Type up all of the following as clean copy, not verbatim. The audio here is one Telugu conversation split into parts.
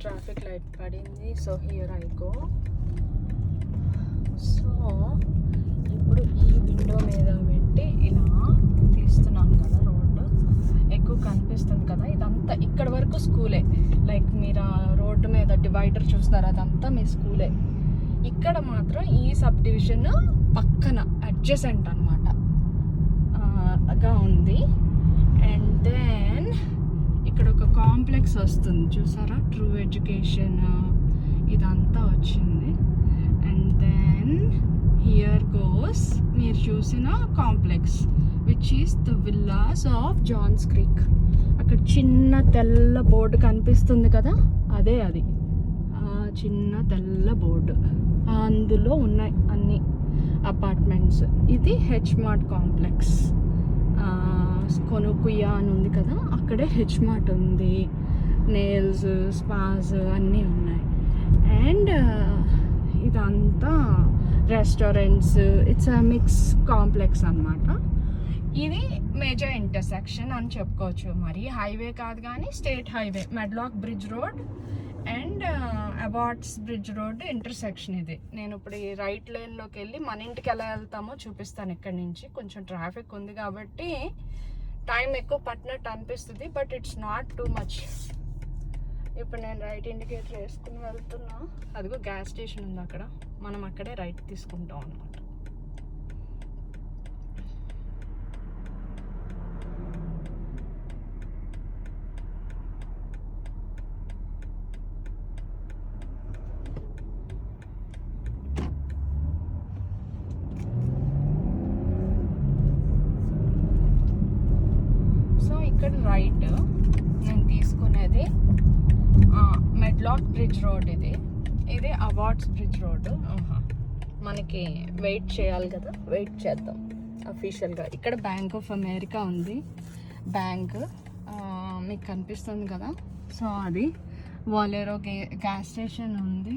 ట్రాఫిక్ లైట్ పడింది. So here I go. So ఇప్పుడు ఈ విండో మీద పెట్టి ఇలా తీస్తున్నాను కదా, రోడ్డు ఎక్కువ కనిపిస్తుంది కదా. ఇదంతా ఇక్కడ వరకు స్కూలే. లైక్ మీరు రోడ్డు మీద డివైడర్ చూస్తున్నారు, అదంతా మీ స్కూలే. ఇక్కడ మాత్రం ఈ సబ్ డివిజన్ పక్కన అడ్జసెంట్ అనమాట గా ఉంది. అండ్ దెన్ ఇక్కడ ఒక కాంప్లెక్స్ వస్తుంది చూసారా, ట్రూ ఎడ్యుకేషన్ ఇదంతా వచ్చింది. అండ్ దెన్ హియర్ గోస్ మీరు చూసిన complex which is the villas of Johns Creek. అక్కడ చిన్న తెల్ల బోర్డు కనిపిస్తుంది కదా, అదే అది చిన్న తెల్ల బోర్డు. అందులో ఉన్నాయి అన్ని అపార్ట్మెంట్స్. ఇది హెచ్ మార్ట్ కాంప్లెక్స్. కొనుకుయా అని ఉంది కదా, అక్కడే హెచ్ మార్ట్ ఉంది. నేల్స్, స్పాస్ అన్నీ ఉన్నాయి. అండ్ ఇదంతా restaurants. It's a mix complex అన్నమాట. ఇది మేజర్ ఇంటర్సెక్షన్ అని చెప్పుకోవచ్చు. మరి హైవే కాదు కానీ state highway, Medlock bridge road and Abbotts bridge road intersection ఇది. నేను ఇప్పుడు ఈ రైట్ లేన్లోకి వెళ్ళి మన ఇంటికి ఎలా వెళ్తామో చూపిస్తాను. ఇక్కడ నుంచి కొంచెం ట్రాఫిక్ ఉంది కాబట్టి టైం ఎక్కువ పట్టినట్టు అనిపిస్తుంది, but it's not too much. ఇప్పుడు నేను రైట్ ఇండికేటర్ వేసుకుని వెళ్తున్నా. అదిగో గ్యాస్ స్టేషన్ ఉంది అక్కడ, మనం అక్కడే రైట్ తీసుకుంటాం అన్నమాట. ఇక్కడ రైట్ నేను తీసుకునేది మెడ్లాక్ బ్రిడ్జ్ రోడ్. ఇది అవార్డ్స్ బ్రిడ్జ్ రోడ్. మనకి వెయిట్ చేయాలి కదా, వెయిట్ చేద్దాం అఫీషియల్గా. ఇక్కడ బ్యాంక్ ఆఫ్ అమెరికా ఉంది. బ్యాంక్ మీకు కనిపిస్తుంది కదా, సో అది. వాలెరో గ్యాస్ స్టేషన్ ఉంది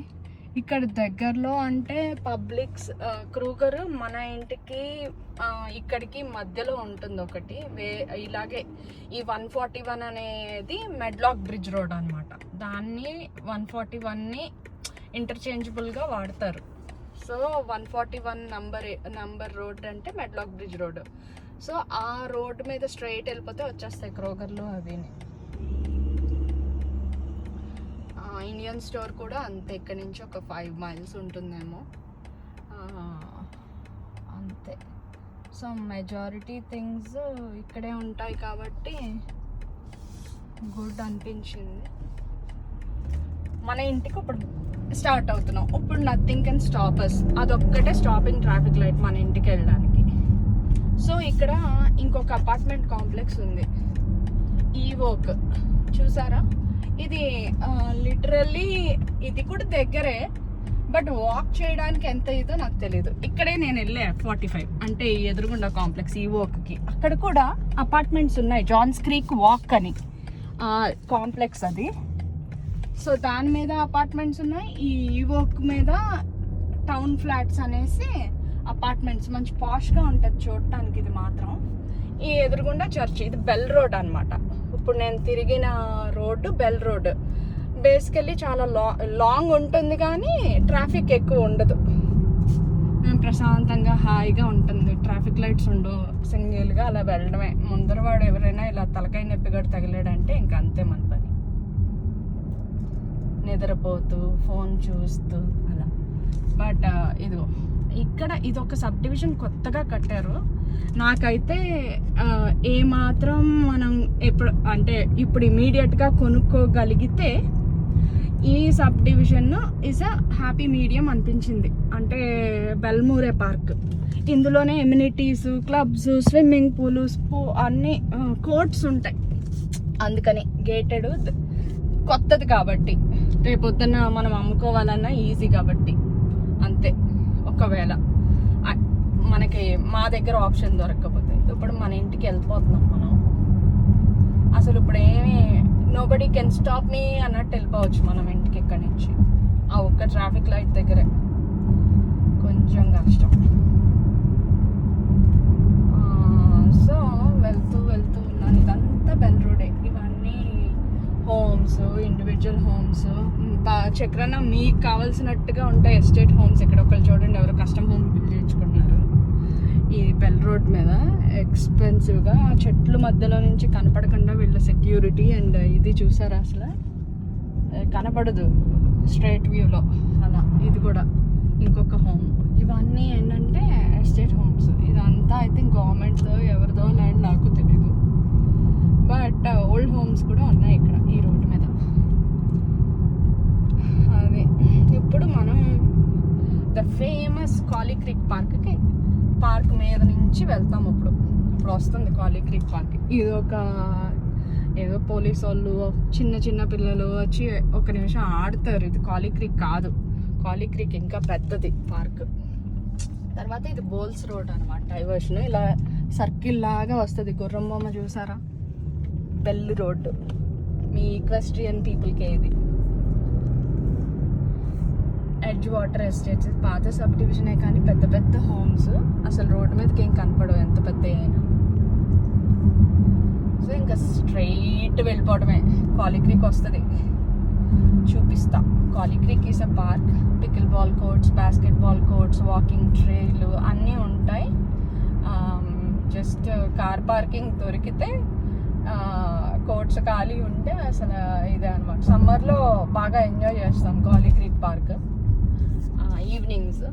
ఇక్కడ దగ్గరలో. అంటే పబ్లిక్స్ క్రూగర్ మన ఇంటికి ఇక్కడికి మధ్యలో ఉంటుంది ఒకటి. ఇలాగే ఈ 141 అనేది మెడ్లాక్ బ్రిడ్జ్ రోడ్ అనమాట. దాన్ని 141ని ఇంటర్చేంజబుల్గా వాడతారు. సో 141 నంబర్ రోడ్ అంటే మెడ్లాక్ బ్రిడ్జ్ రోడ్. సో ఆ రోడ్ మీద స్ట్రైట్ వెళ్ళిపోతే వచ్చేస్తాయి క్రూగర్లో అవిని. ఇండియన్ స్టోర్ కూడా అంతే, ఇక్కడ నుంచి ఒక 5 miles ఉంటుందేమో అంతే. సో మెజారిటీ థింగ్స్ ఇక్కడే ఉంటాయి కాబట్టి గుడ్ అనిపించింది. మన ఇంటికి ఇప్పుడు స్టార్ట్ అవుతున్నాం. ఇప్పుడు నథింగ్ కెన్ స్టాప్ అస్. అదొక్కటే స్టాపింగ్ ట్రాఫిక్ లైట్ మన ఇంటికి వెళ్ళడానికి. సో ఇక్కడ ఇంకొక అపార్ట్మెంట్ కాంప్లెక్స్ ఉంది, ఈవోక్. చూసారా, ఇది లిటరల్లీ ఇది కూడా దగ్గరే, బట్ వాక్ చేయడానికి ఎంత ఇదో నాకు తెలియదు. ఇక్కడే నేను వెళ్ళే 45 అంటే ఎదురుగుండా కాంప్లెక్స్ ఈవోక్కి. అక్కడ కూడా అపార్ట్మెంట్స్ ఉన్నాయి, జాన్స్ క్రీక్ వాక్ అని కాంప్లెక్స్ అది. సో దాని మీద అపార్ట్మెంట్స్ ఉన్నాయి. ఈ ఈవోక్ మీద టౌన్ ఫ్లాట్స్ అనేసి అపార్ట్మెంట్స్. మంచి పాష్గా ఉంటుంది చూడటానికి. ఇది మాత్రం ఈ ఎదురుగుండా చర్చ్. ఇది బెల్ రోడ్ అనమాట. ఇప్పుడు నేను తిరిగిన రోడ్డు బెల్ రోడ్. బేసికల్లీ చాలా లాంగ్ ఉంటుంది కానీ ట్రాఫిక్ ఎక్కువ ఉండదు. ప్రశాంతంగా హాయిగా ఉంటుంది. ట్రాఫిక్ లైట్స్ ఉండవు. సింగిల్గా అలా వెళ్ళడమే. ముందర వాడు ఎవరైనా ఇలా తలకాయ నొప్పిగడు తగిలాడంటే ఇంకా అంతే మన పని. నిద్రపోతూ ఫోన్ చూస్తూ అలా. బట్ ఇదిగో ఇక్కడ ఇదొక సబ్ డివిజన్ కొత్తగా కట్టారు. నాకైతే ఏమాత్రం మనం ఇప్పుడు ఇమీడియట్గా కొనుక్కోగలిగితే ఈ sub division is a happy medium అనిపించింది. అంటే బెల్మూరే పార్క్, ఇందులోనే ఎమ్యూనిటీస్, క్లబ్స్, స్విమ్మింగ్ పూల్, అన్ని కోర్ట్స్ ఉంటాయి. అందుకని గేటెడ్, కొత్తది కాబట్టి రేపొద్దున మనం అమ్ముకోవాలన్నా ఈజీ కాబట్టి అంతే. ఒకవేళ మనకి మా దగ్గర ఆప్షన్ దొరకకపోతే ఇప్పుడు మన ఇంటికి వెళ్ళిపోతున్నాం మనం. అసలు ఇప్పుడు ఏమి నోబడీ కెన్ స్టాప్ మీ అన్నట్టు వెళ్ళిపోవచ్చు మనం ఇంటికి ఇక్కడి నుంచి. ఆ ఒక్క ట్రాఫిక్ లైట్ దగ్గరే కొంచెం కష్టం. సో వెళ్తూ ఉన్నాను. ఇదంతా బెల్ రోడే. ఇవన్నీ హోమ్స్ హోమ్స్, ఇండివిజువల్ హోమ్స్, చక్రాన మీకు కావాల్సినట్టుగా ఉంటాయి ఎస్టేట్ హోమ్స్. ఇక్కడ ఒకళ్ళు చూడండి, ఎవరు కస్టమ్ హోమ్ బిల్డ్ చేయించుకుంటున్నారు ఈ బెల్ రోడ్ మీద ఎక్స్పెన్సివ్గా. చెట్లు మధ్యలో నుంచి కనపడకుండా వీళ్ళ సెక్యూరిటీ. అండ్ ఇది చూసారా, అసలు కనపడదు స్ట్రైట్ వ్యూలో అలా. ఇది కూడా ఇంకొక హోమ్. ఇవన్నీ ఏంటంటే ఎస్టేట్ హోమ్స్. ఇదంతా ఐ థింక్ గవర్నమెంట్తో ఎవరిదో ల్యాండ్, నాకు తెలీదు. బట్ ఓల్డ్ హోమ్స్ కూడా ఉన్నాయి ఇక్కడ ఈ రోడ్డు మీద. అదే ఇప్పుడు మనం ద ఫేమస్ కాలీ క్రీక్ పార్క్ మీద నుంచి వెళ్తాం. ఇప్పుడు వస్తుంది కాలీ క్రీక్ పార్క్. ఇది ఒక ఏదో పోలీస్ వాళ్ళు, చిన్న పిల్లలు వచ్చి ఒక నిమిషం ఆడతారు. ఇది కాలీ క్రీక్ కాదు, కాలీ క్రీక్ ఇంకా పెద్దది పార్క్. తర్వాత ఇది బోల్స్ రోడ్ అనమాట, డైవర్షన్. ఇలా సర్కిల్ లాగా వస్తుంది. గుర్రం బొమ్మ చూసారా, బెల్ రోడ్. మీ ఈక్వెస్ట్రియన్ పీపుల్కే ఇది. ఎడ్జ్ వాటర్ ఎస్టేట్స్, పాత సబ్ డివిజనే కానీ పెద్ద హోమ్స్. అసలు రోడ్డు మీదకి ఏం కనపడవు ఎంత పెద్ద అయినా. సో ఇంకా స్ట్రైట్ వెళ్ళిపోవడమే. కాలీ క్రీక్ వస్తుంది, చూపిస్తా. Cali creek is a park. Pickleball courts, basketball courts, walking trail అన్నీ ఉంటాయి. జస్ట్ కార్ పార్కింగ్ దొరికితే, కోర్ట్స్ ఖాళీ ఉంటే అసలు ఇదే అనమాట. సమ్మర్లో బాగా ఎంజాయ్ చేస్తాం కాలీ క్రీక్ పార్క్. ఈవినింగ్స్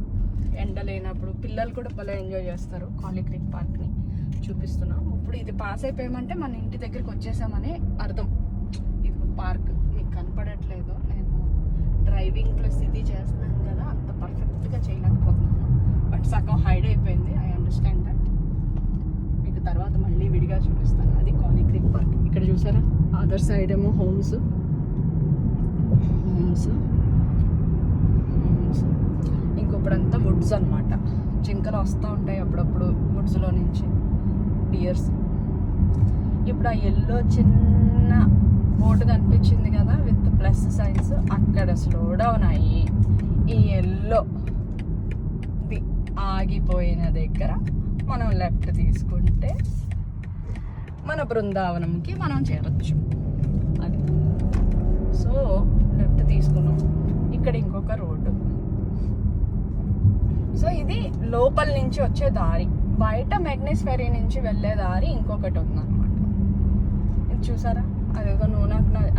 ఎండ లేనప్పుడు పిల్లలు కూడా భలే ఎంజాయ్ చేస్తారు కాలీ క్రీక్ పార్క్ని. చూపిస్తున్నాం. ఇప్పుడు ఇది పాస్ అయిపోయామంటే మన ఇంటి దగ్గరికి వచ్చేసామని అర్థం. ఇది పార్క్ మీకు కనపడట్లేదు, నేను డ్రైవింగ్ ప్లస్ ఇది చేస్తున్నాను కదా, అంత పర్ఫెక్ట్గా చేయలేకపోతున్నాను. బట్ సగం హైడ్ అయిపోయింది. I understand that. మీకు తర్వాత మళ్ళీ విడిగా చూపిస్తాను. అది కాలీ క్రీక్ పార్క్. ఇక్కడ చూసారా, అదర్ సైడ్ ఏమో హోమ్స్. ఇంకొప్పుడంతా వుడ్స్ అనమాట. జింకలు వస్తూ ఉంటాయి అప్పుడప్పుడు వుడ్స్లో నుంచి, డియర్స్. ఇప్పుడు ఆ ఎల్లో చిన్న బోర్డు కనిపించింది కదా విత్ ప్లస్ సైన్స్, అక్కడ స్లో డౌన్ అయ్యి ఈ ఎల్లో ఆగిపోయిన దగ్గర మనం లెఫ్ట్ తీసుకుంటే మన బృందావనంకి మనం చేరొచ్చు. అది సో లెఫ్ట్ తీసుకున్నాం. ఇక్కడ ఇంకొక రోడ్డు. సో ఇది లోపల నుంచి వచ్చే దారి. బయట మెగ్నెస్ ఫెరీ నుంచి వెళ్ళే దారి ఇంకొకటి ఉందన్నమాట. ఇది చూసారా, అదేదో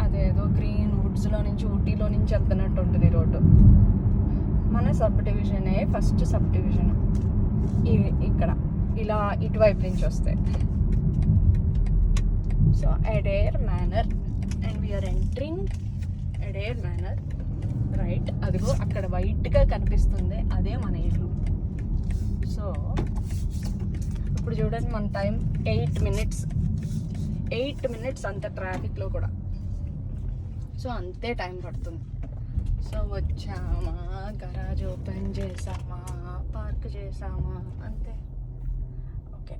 అదేదో గ్రీన్ వుడ్స్లో నుంచి, ఊటీలో నుంచి వెళ్తున్నట్టు ఉంటుంది రోడ్డు. మన సబ్ డివిజనే, ఫస్ట్ సబ్ డివిజన్ ఇక్కడ. ఇలా ఇటువైపు నుంచి వస్తాయి. So Adair Manor, and we're entering Adair Manor. Right, అదిగో అక్కడ వైట్గా కనిపిస్తుంది, అదే మన ఇల్లు. సో ఇప్పుడు చూడండి, మన టైం 8 మినిట్స్ అంత ట్రాఫిక్లో కూడా. సో అంతే టైం పడుతుంది. సో వచ్చామా, గరాజ్ ఓపెన్ చేసామా, పార్క్ చేసామా, అంతే. ఓకే.